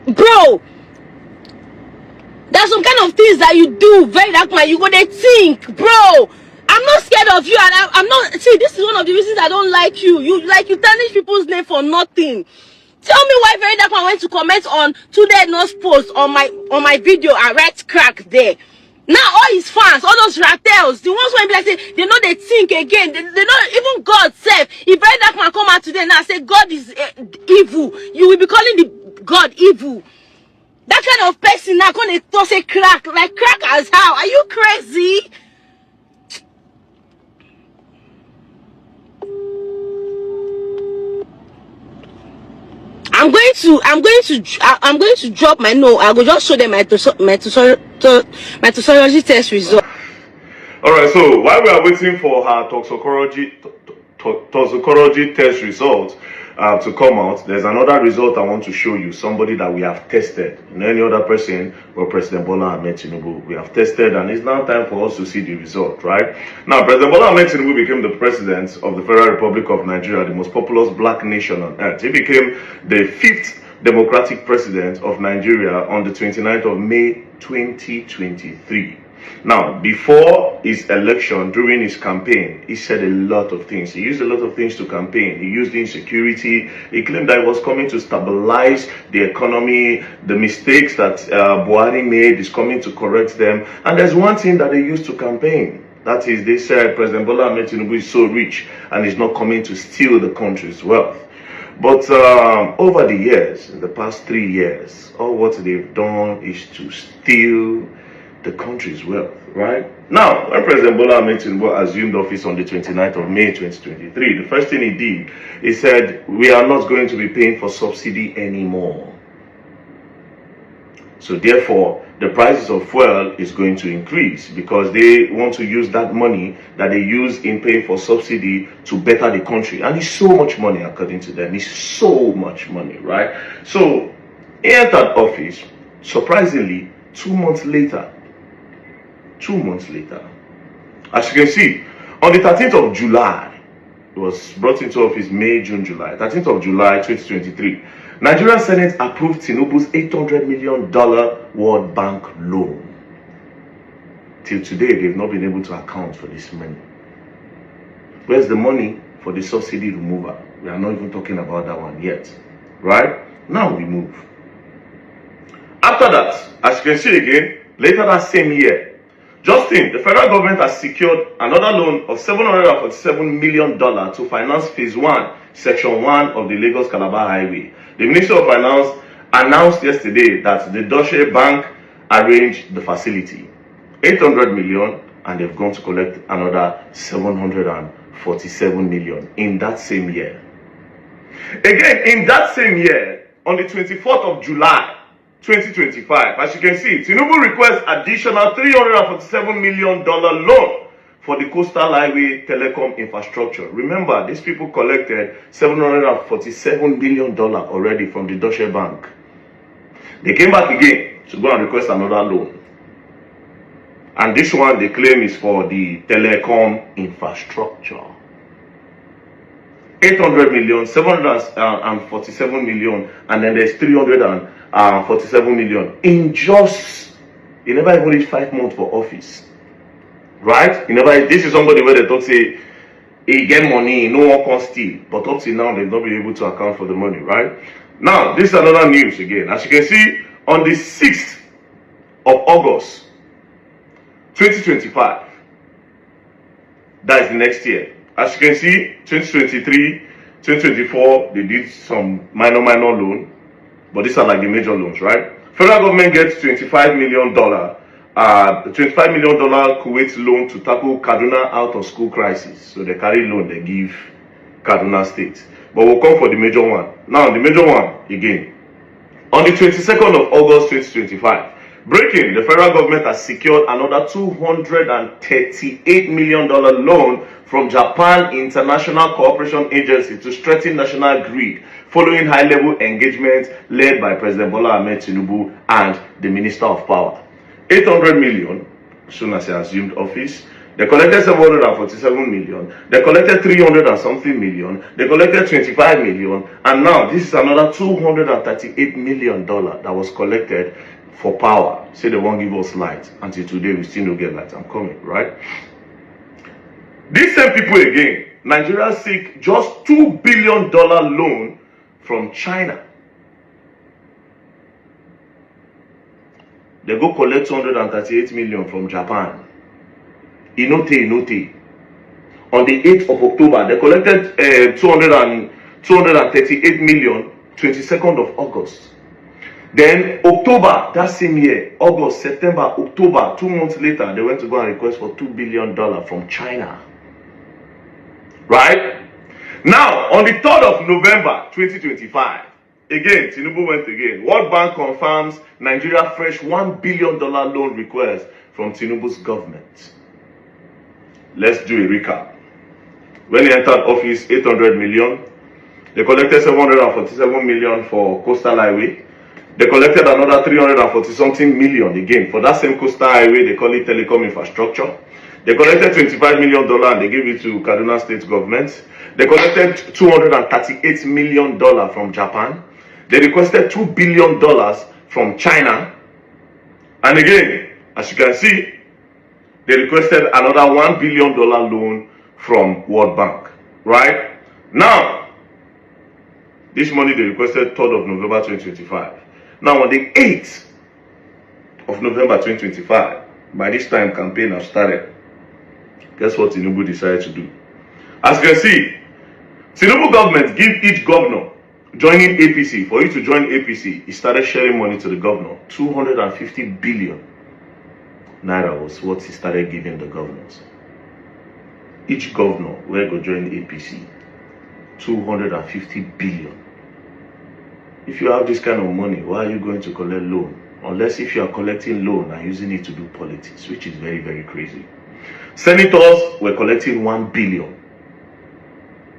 bro. There's some kind of things that you do very dark man. You go they think, bro. I'm not scared of you, and I'm not. See, this is one of the reasons I don't like you. You tarnish people's name for nothing. Tell me why very dark man went to comment on Today Nurse post on my video and write crack there. Now all his fans, all those ratels, the ones who be like say they know they think again. They know even God self. If very dark man come out today now say God is evil, you will be calling the God evil. That kind of person now gonna toss a crack, like crack as how? Are you crazy? I'm going to drop my note. I will just show them my toxicology test result. All right. So while we are waiting for her toxicology test results to come out, there's another result I want to show you. Somebody that we have tested. Any other person, or President Bola Ahmed Tinubu, we have tested, and it's now time for us to see the result, right? Now, President Bola Ahmed Tinubu became the president of the Federal Republic of Nigeria, the most populous black nation on earth. He became the 5th democratic president of Nigeria on the 29th of May 2023. Now, before his election, during his campaign, he said a lot of things. He used a lot of things to campaign. He used insecurity. He claimed that he was coming to stabilize the economy. The mistakes that Buhari made is coming to correct them. And there's one thing that they used to campaign. That is, they said President Bola Ahmed Tinubu is so rich and is not coming to steal the country's wealth. But over the years, in the past 3 years, all what they've done is to steal the country's wealth, right? Now, when President Bola Ahmed Tinubu assumed office on the 29th of May 2023, the first thing he did, he said, we are not going to be paying for subsidy anymore. So therefore, the prices of fuel is going to increase because they want to use that money that they use in paying for subsidy to better the country. And it's so much money, according to them. It's so much money, right? So he entered office, surprisingly, 2 months later. 2 months later. As you can see, on the 13th of July, it was brought into office May, June, July. 13th of July, 2023. Nigerian Senate approved Tinubu's $800 million World Bank loan. Till today, they've not been able to account for this money. Where's the money for the subsidy removal? We are not even talking about that one yet. Right? Now we move. After that, as you can see again, later that same year, Justin, the federal government has secured another loan of $747 million to finance Phase 1, Section 1 of the Lagos-Calabar Highway. The Ministry of Finance announced yesterday that the Deutsche Bank arranged the facility. $800 million, and they've gone to collect another $747 million in that same year. Again, in that same year, on the 24th of July, 2025, as you can see, Tinubu requests additional $347 million loan for the coastal highway telecom infrastructure. Remember, these people collected $747 million already from the Deutsche Bank. They came back again to go and request another loan. And this one, they claim, is for the telecom infrastructure. 800 million, 747 million, and then there's 347 million in just, he never even reached 5 months for office, right? This is somebody where they talk say he get money, no one can steal, but up till now they've not been able to account for the money, right? Now this is another news again. As you can see, on the 6th of August 2025, that is the next year. As you can see, 2023, 2024, they did some minor loan, but these are like the major loans, right? Federal government gets $25 million Kuwait loan to tackle Kaduna out of school crisis. So they carry loan, they give Kaduna State. But we'll come for the major one. Now, the major one, again. On the 22nd of August 2025, breaking, the federal government has secured another $238 million loan from Japan International Cooperation Agency to strengthen national grid, following high-level engagement led by President Bola Ahmed Tinubu and the Minister of Power. $800 million, as soon as he assumed office, They collected 747 million. They collected 300 and something million. They collected 25 million. And now this is another $238 million that was collected for power. Say they won't give us light. Until today, we still don't get light. I'm coming, right? These same people again, Nigeria seek just $2 billion loan from China. They go collect 238 million from Japan. Inote. On the 8th of October, they collected 238 million, 22nd of August. Then October, that same year, August, September, October, 2 months later, they went to go and request for $2 billion from China. Right? Now, on the 3rd of November, 2025, again, Tinubu went again. World Bank confirms Nigeria fresh $1 billion loan request from Tinubu's government. Let's do a recap. When he entered office, 800 million. They collected 747 million for coastal highway. They collected another 340 something million again for that same coastal highway. They call it telecom infrastructure. They collected $25 million and they gave it to Kaduna State government. They collected $238 million from Japan. They requested $2 billion from China. And again, as you can see, they requested another $1 billion loan from World Bank. Right? Now, this money they requested 3rd of November 2025. Now, on the 8th of November 2025, by this time, campaign has started. Guess what Tinubu decided to do? As you can see, Tinubu government give each governor joining APC. For you to join APC, he started sharing money to the governor. 250 billion naira was what he started giving the governors. Each governor will go join APC. 250 billion. If you have this kind of money, why are you going to collect loan? Unless if you are collecting loan and using it to do politics, which is very, very crazy. Senators were collecting 1 billion.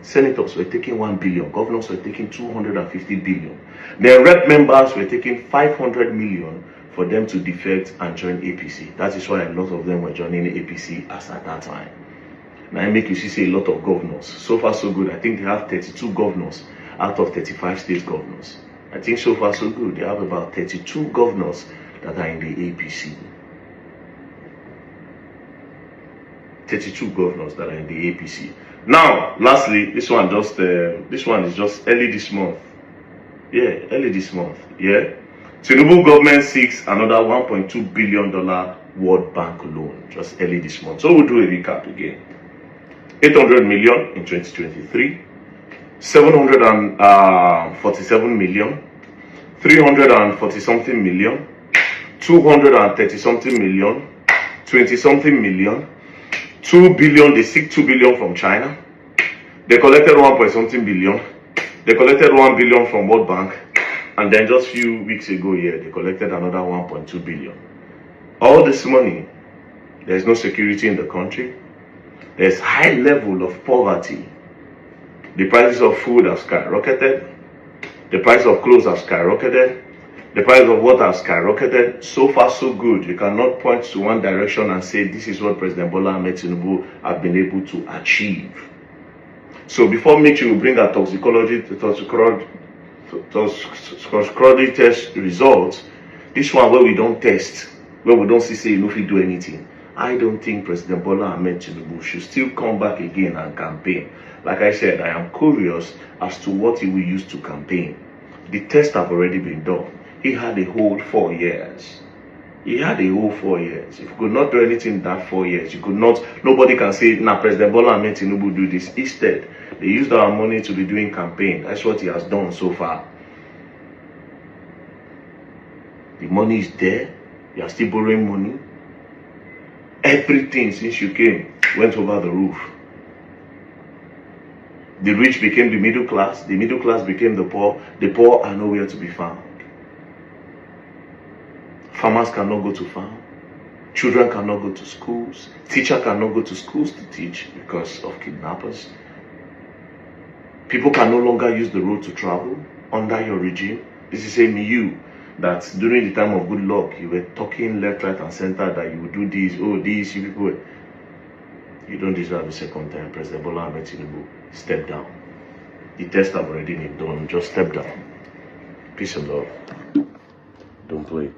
Senators were taking 1 billion. Governors were taking 250 billion. Their rep members were taking 500 million for them to defect and join APC. That is why a lot of them were joining APC as at that time. Now I make you see a lot of governors. So far so good. I think they have 32 governors out of 35 state governors. I think so far so good. They have about 32 governors that are in the APC. 32 governors that are in the APC. Now, lastly, this one is just early this month. Yeah, early this month. Yeah. Tinubu government seeks another $1.2 billion World Bank loan just early this month. So we'll do a recap again. 800 million in 2023, 747 million, 340 something million, 230 something million, 20 something million, 2 billion. They seek 2 billion from China. They collected 1 point something billion. They collected 1 billion from World Bank. And then just a few weeks ago here, they collected another 1.2 billion. All this money, there's no security in the country. There's high level of poverty. The prices of food have skyrocketed. The price of clothes have skyrocketed. The price of water has skyrocketed. So far, so good. You cannot point to one direction and say this is what President Bola Ahmed Tinubu have been able to achieve. So before Mitchy will bring our toxicology test results, this one where we don't test, where we don't see if we do anything, I don't think President Bola Ahmed Tinubu should still come back again and campaign. Like I said, I am curious as to what he will use to campaign. The tests have already been done. He had a whole 4 years. He had a whole 4 years. If you could not do anything in that 4 years, you could not, nobody can say, now President Bola Ahmed Tinubu do this. Instead, they used our money to be doing campaign. That's what he has done so far. The money is there. You are still borrowing money. Everything since you came went over the roof. The rich became the middle class became the poor are nowhere to be found. Farmers cannot go to farm, children cannot go to schools, teachers cannot go to schools to teach because of kidnappers. People can no longer use the road to travel under your regime. This is saying you that during the time of good luck, you were talking left, right, and center that you would do this, oh, this, you people. You don't deserve a second time. President Bola Ahmed Tinubu, step down. The test have already been done. Just step down. Peace and love. Don't play.